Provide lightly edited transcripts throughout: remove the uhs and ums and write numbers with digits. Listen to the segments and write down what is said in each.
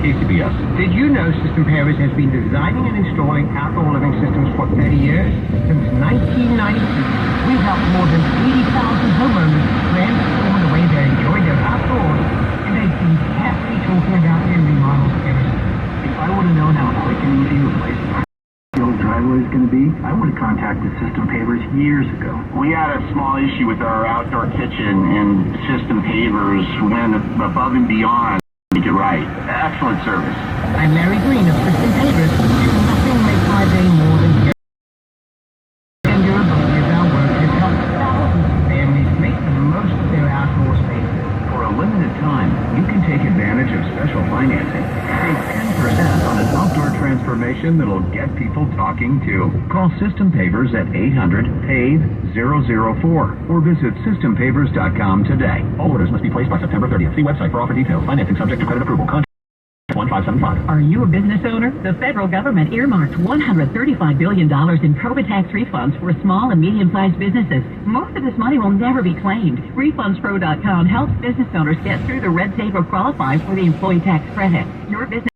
KCBS. Did you know System Pavers has been designing and installing outdoor living systems for 30 years? Since 1992, we've helped more than 80,000 homeowners transform the way they enjoy their outdoors, and they've been happily talking about their remodels ever since. If I would have known how quick and easy replacing the old driveway is going to be, I would have contacted System Pavers years ago. We had a small issue with our outdoor kitchen, and System Pavers went above and beyond to make it right. Excellent service. I'm Larry Green of System Pavers. Nothing makes my day more than your durability as our work has helped thousands of families make the most of their outdoor spaces. For a limited time, you can take advantage of special financing. Save 10% on an outdoor transformation that'll get people talking too. Call System Pavers at 800-PAVE-004 or visit SystemPavers.com today. All orders must be placed by September 30th. See website for offer details. Financing subject to credit approval. Contact 1575. Are you a business owner? The federal government earmarked $135 billion in COVID tax refunds for small and medium-sized businesses. Most of this money will never be claimed. RefundsPro.com helps business owners get through the red tape or qualify for the employee tax credit. Your business,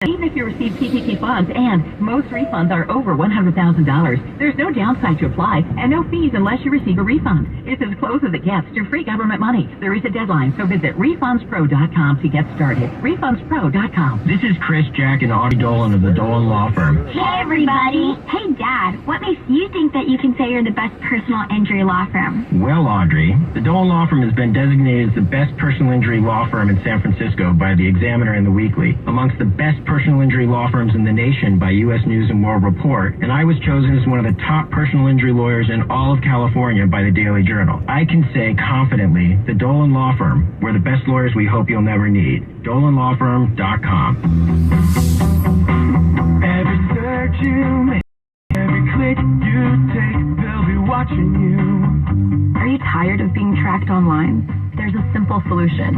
even if you receive PPP funds, and most refunds are over $100,000, there's no downside to apply and no fees unless you receive a refund. It's as close as it gets to free government money. There is a deadline, so visit RefundsPro.com to get started. RefundsPro.com. This is Chris, Jack, and Audie Dolan of the Dolan Law Firm. Hey, everybody. Hey, Dad. What makes you think that you can say you're the best personal injury law firm? Well, Audrey, the Dolan Law Firm has been designated as the best personal injury law firm in San Francisco by the Examiner and the Weekly, amongst the best personal injury law firms in the nation by U.S. News and World Report, and I was chosen as one of the top personal injury lawyers in all of California by the Daily Journal. I can say confidently, the Dolan Law Firm, we're the best lawyers we hope you'll never need. DolanLawFirm.com. Every search you make, every click you take, they'll be watching you. Are you tired of being tracked online? There's a simple solution.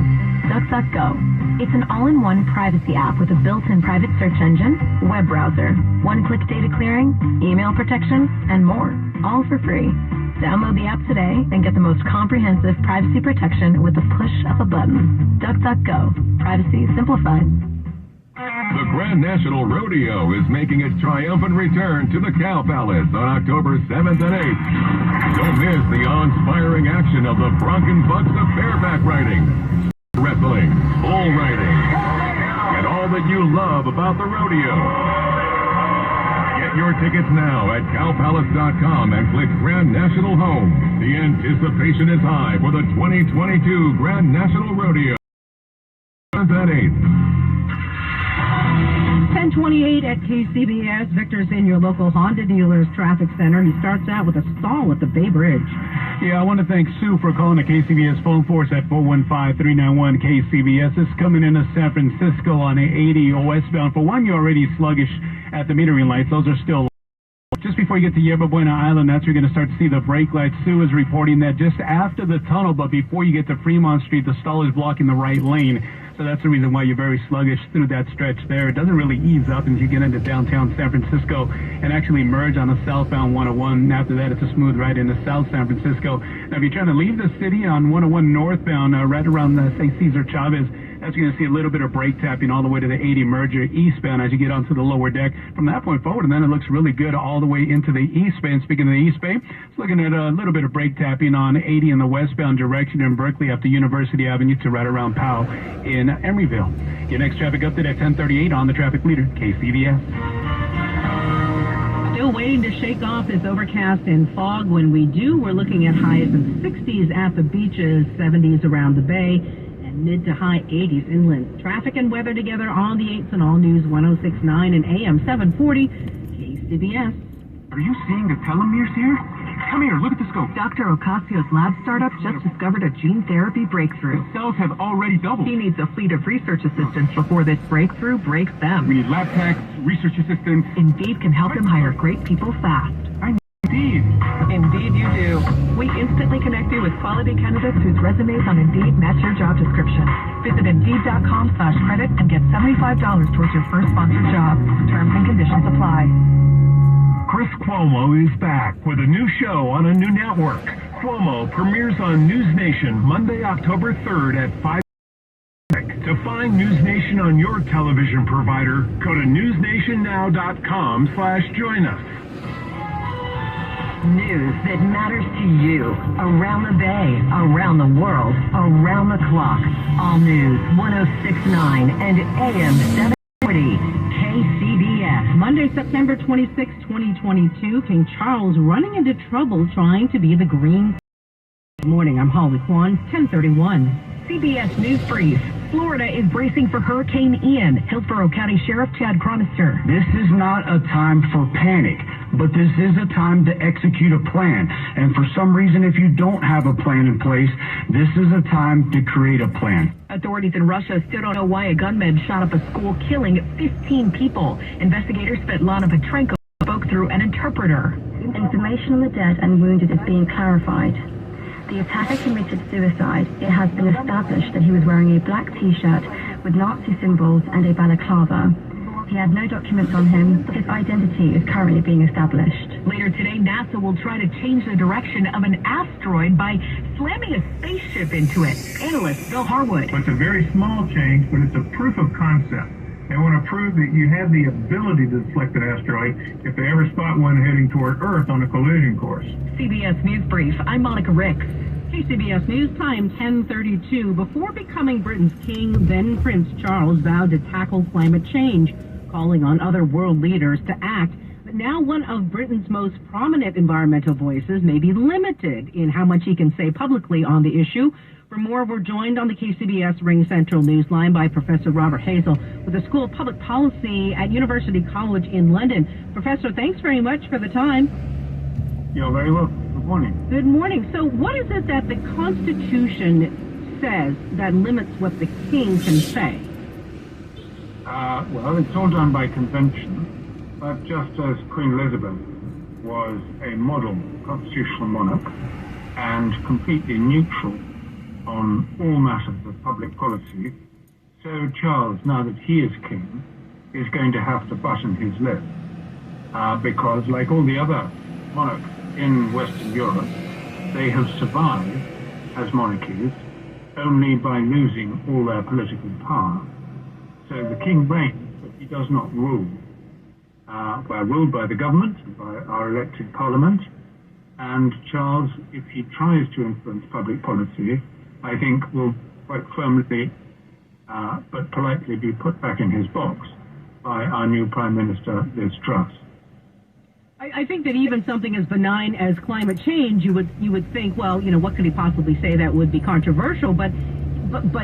DuckDuckGo. It's an all-in-one privacy app with a built-in private search engine, web browser, one-click data clearing, email protection, and more, all for free. Download the app today and get the most comprehensive privacy protection with the push of a button. DuckDuckGo. Privacy simplified. The Grand National Rodeo is making its triumphant return to the Cow Palace on October 7th and 8th. Don't miss the awe-inspiring action of the Bronco Bucks of bareback riding, wrestling, bull riding, and all that you love about the rodeo. Get your tickets now at cowpalace.com and click Grand National Home. The anticipation is high for the 2022 Grand National Rodeo. 7th and 8th. 1028 at KCBS. Victor's in your local Honda dealer's traffic center. He starts out with a stall at the Bay Bridge. Yeah, I want to thank Sue for calling the KCBS phone force at 415-391-KCBS. This is coming into San Francisco on the 80 westbound. For one, you're already sluggish at the metering lights. Those are still just before you get to Yerba Buena Island. That's where you're going to start to see the brake lights. Sue is reporting that just after the tunnel, but before you get to Fremont Street, the stall is blocking the right lane. So that's the reason why you're very sluggish through that stretch there. It doesn't really ease up until you get into downtown San Francisco and actually merge on the southbound 101. And after that, it's a smooth ride into South San Francisco. Now, if you're trying to leave the city on 101 northbound, right around, say, Cesar Chavez, that's you're going to see a little bit of brake tapping all the way to the 80 merger eastbound as you get onto the lower deck. From that point forward, and then it looks really good all the way into the East Bay. And speaking of the East Bay, it's looking at a little bit of brake tapping on 80 in the westbound direction in Berkeley up to University Avenue to right around Powell in Emeryville. Your next traffic update at 10:38 on the traffic leader, KCBS. Still waiting to shake off this overcast and fog. When we do, we're looking at highs in 60s at the beaches, 70s around the bay, and mid to high 80s inland. Traffic and weather together on the 8s and All News 106.9 and AM 740 KCBS. Are you seeing the telomeres here? Come here, look at the scope. Dr. Ocasio's lab startup just discovered a gene therapy breakthrough. The cells have already doubled. He needs a fleet of research assistants before this breakthrough breaks them. We need lab techs, research assistants. Indeed can help him hire great people fast. Indeed. Indeed you do. We instantly connect you with quality candidates whose resumes on Indeed match your job description. Visit Indeed.com/credit and get $75 towards your first sponsored job. Terms and conditions apply. Chris Cuomo is back with a new show on a new network. Cuomo premieres on News Nation Monday, October 3rd at 5. To find News Nation station on your television provider, go to newsnationnow.com/join us. News that matters to you. Around the bay, around the world, around the clock. All news 106.9 and AM 740. KCBS. Monday, September 26, 2022. King Charles running into trouble trying to be the green. Good morning. I'm Holly Kwan, 1031. CBS News Brief. Florida is bracing for Hurricane Ian. Hillsborough County Sheriff Chad Chronister. This is not a time for panic, but this is a time to execute a plan. And for some reason, if you don't have a plan in place, this is a time to create a plan. Authorities in Russia still don't know why a gunman shot up a school, killing 15 people. Investigators Svetlana Petrenko spoke through an interpreter. Information on the dead and wounded is being clarified. The attacker committed suicide. It has been established that he was wearing a black T-shirt with Nazi symbols and a balaclava. He had no documents on him. His identity is currently being established. Later today, NASA will try to change the direction of an asteroid by slamming a spaceship into it. Analyst Bill Harwood. It's a very small change, but it's a proof of concept. They want to prove that you have the ability to deflect an asteroid if they ever spot one heading toward Earth on a collision course. CBS News Brief. I'm Monica Ricks. KCBS News Time 10:32. Before becoming Britain's king, then Prince Charles vowed to tackle climate change, calling on other world leaders to act. But now one of Britain's most prominent environmental voices may be limited in how much he can say publicly on the issue. For more, we're joined on the KCBS Ring Central Newsline by Professor Robert Hazel with the School of Public Policy at University College in London. Professor, thanks very much for the time. You're very welcome. Good morning. Good morning. So what is it that the Constitution says that limits what the king can say? Well, it's all done by convention, but just as Queen Elizabeth was a model constitutional monarch and completely neutral on all matters of public policy, so Charles, now that he is king, is going to have to button his lip because, like all the other monarchs in Western Europe, they have survived as monarchies only by losing all their political power. So the king reigns, but he does not rule. We're ruled by the government, by our elected parliament, and Charles, if he tries to influence public policy, I think will quite firmly but politely be put back in his box by our new Prime Minister, Liz Truss. I think that even something as benign as climate change, you would think, well, what could he possibly say that would be controversial? But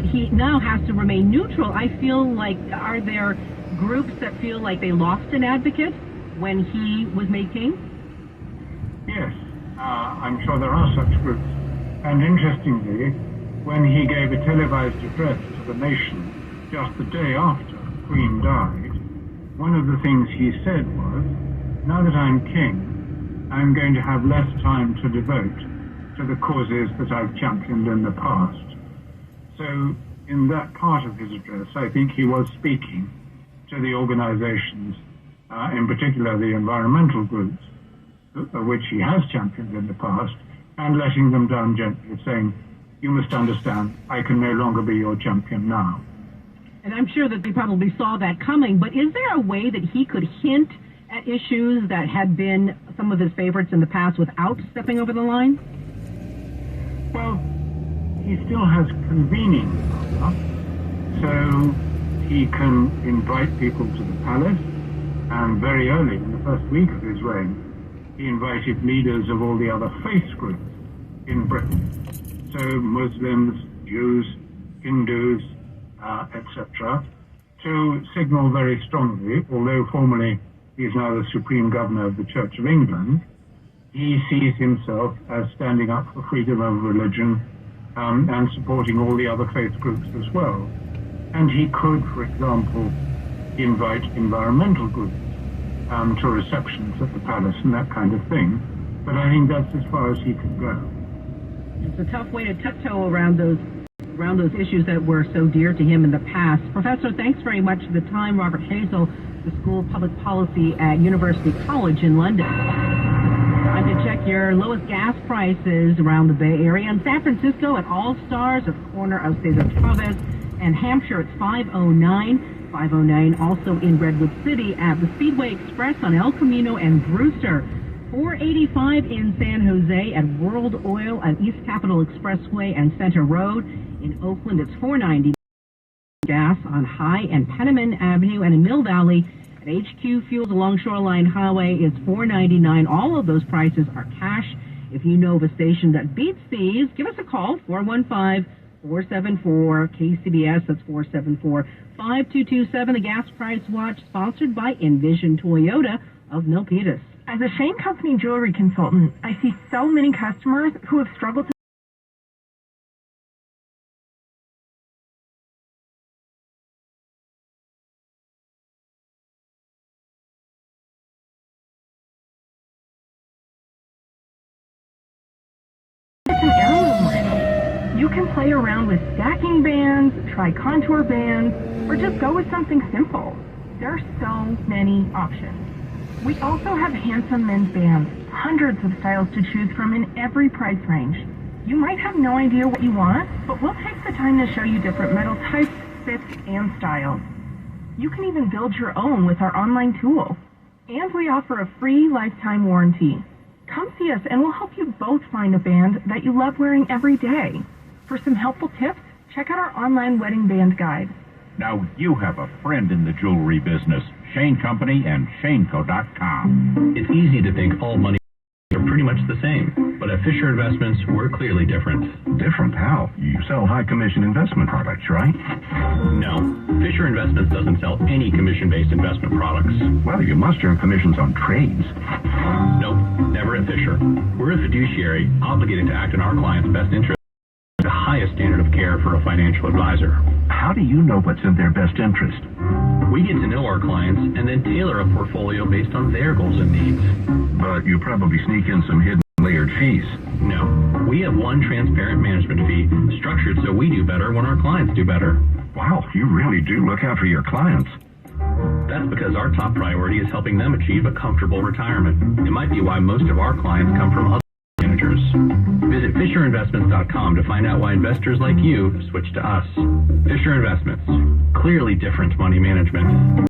he now has to remain neutral. I feel like, are there groups that feel like they lost an advocate when he was made king? Yes, I'm sure there are such groups. And interestingly, when he gave a televised address to the nation just the day after Queen died, one of the things he said was, now that I'm king, I'm going to have less time to devote to the causes that I've championed in the past. So in that part of his address, I think he was speaking to the organizations, in particular the environmental groups, which he has championed in the past, and letting them down gently, saying, you must understand, I can no longer be your champion now. And I'm sure that they probably saw that coming, but is there a way that he could hint at issues that had been some of his favorites in the past without stepping over the line? Well, he still has convening power, so he can invite people to the palace, and very early in the first week of his reign, he invited leaders of all the other faith groups in Britain. So Muslims, Jews, Hindus, etc., to signal very strongly, although formally he is now the Supreme Governor of the Church of England, he sees himself as standing up for freedom of religion and supporting all the other faith groups as well. And he could, for example, invite environmental groups to receptions at the palace and that kind of thing. But I think that's as far as he could go. It's a tough way to tiptoe around those issues that were so dear to him in the past. Professor, thanks very much for the time. Robert Hazel, the School of Public Policy at University College in London. Time to check your lowest gas prices around the Bay Area. In San Francisco at All Stars, at the corner of Cesar Chavez And Hampshire, it's 509. 509 also in Redwood City at the Speedway Express on El Camino and Brewster. 485 in San Jose at World Oil at East Capitol Expressway and Center Road. In Oakland, it's 490 gas on High and Penniman Avenue, and in Mill Valley at HQ Fuels along Shoreline Highway, it's $4.99. All of those prices are cash. If you know of a station that beats these, give us a call, 415-474-KCBS. That's 474-5227. The Gas Price Watch, sponsored by Envision Toyota of Milpitas. As a Shane Company jewelry consultant, I see so many customers who have struggled to an heirloom ring. You can play around with stacking bands, try contour bands, or just go with something simple. There are so many options. We also have handsome men's bands, hundreds of styles to choose from in every price range. You might have no idea what you want, but we'll take the time to show you different metal types, fits, and styles. You can even build your own with our online tool. And we offer a free lifetime warranty. Come see us and we'll help you both find a band that you love wearing every day. For some helpful tips, check out our online wedding band guide. Now you have a friend in the jewelry business. Shane Company and ShaneCo.com. It's easy to think all money are pretty much the same, but at Fisher Investments, we're clearly different. Different how? You sell high-commission investment products, right? No. Fisher Investments doesn't sell any commission-based investment products. Well, you must earn commissions on trades. Nope, never at Fisher. We're a fiduciary, obligated to act in our clients' best interest. The highest standard of care for a financial advisor. How do you know what's in their best interest? We get to know our clients and then tailor a portfolio based on their goals and needs. But you probably sneak in some hidden layered fees. No. We have one transparent management fee, structured so we do better when our clients do better. Wow, you really do look out for your clients. That's because our top priority is helping them achieve a comfortable retirement. It might be why most of our clients come from other managers. Visit FisherInvestments.com to find out why investors like you switch to us. Fisher Investments. Clearly different money management.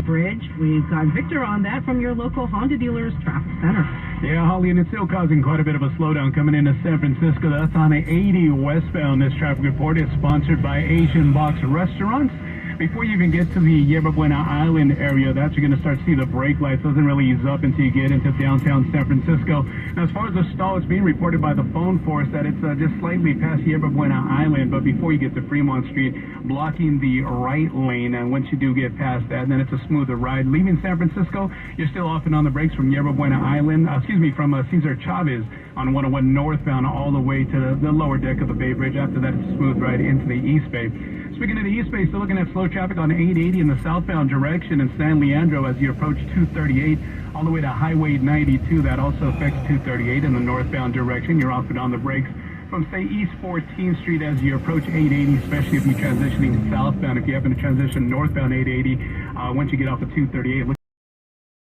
Bridge. We've got Victor on that from your local Honda dealers traffic center. Yeah, Holly, and it's still causing quite a bit of a slowdown coming into San Francisco. That's on 80 westbound. This traffic report is sponsored by Asian Box Restaurants. Before you even get to the Yerba Buena Island area, that's you're going to start to see the brake lights. Doesn't really ease up until you get into downtown San Francisco. Now, as far as the stall, it's being reported by the phone force that it's just slightly past Yerba Buena Island, but before you get to Fremont Street, blocking the right lane. And once you do get past that, then it's a smoother ride. Leaving San Francisco, you're still off and on the brakes from Yerba Buena Island, from Cesar Chavez on 101 northbound all the way to the lower deck of the Bay Bridge. After that, it's a smooth ride into the East Bay. Speaking of the East Bay, still looking at slow traffic on 880 in the southbound direction in San Leandro as you approach 238 all the way to Highway 92. That also affects 238 in the northbound direction. You're off and on the brakes from, say, East 14th Street as you approach 880, especially if you're transitioning southbound. If you happen to transition northbound 880, once you get off of 238, look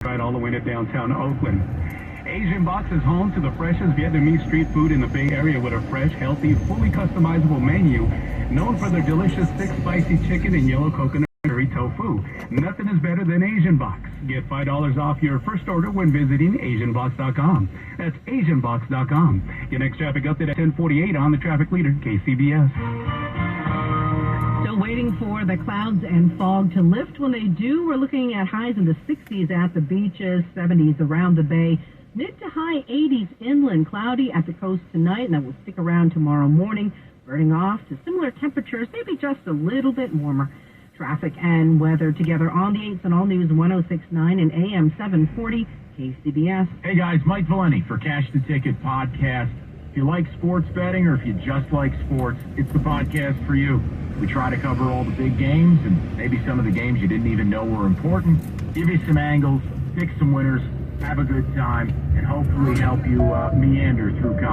right all the way to downtown Oakland. Asian Box is home to the freshest Vietnamese street food in the Bay Area with a fresh, healthy, fully customizable menu. Known for their delicious thick, spicy chicken and yellow coconut curry tofu. Nothing is better than Asian Box. Get $5 off your first order when visiting AsianBox.com. That's AsianBox.com. Your next traffic update at 10:48 on the traffic leader, KCBS. Still waiting for the clouds and fog to lift. When they do, we're looking at highs in the 60s at the beaches, 70s around the bay. Mid to high 80s inland, cloudy at the coast tonight, and that will stick around tomorrow morning, burning off to similar temperatures, maybe just a little bit warmer. Traffic and weather together on the 8s and All News 106.9 and AM 740 KCBS. Hey guys, Mike Valeni for Cash the Ticket podcast. If you like sports betting or if you just like sports, it's the podcast for you. We try to cover all the big games and maybe some of the games you didn't even know were important, give you some angles, pick some winners, have a good time, and hopefully help you meander through college.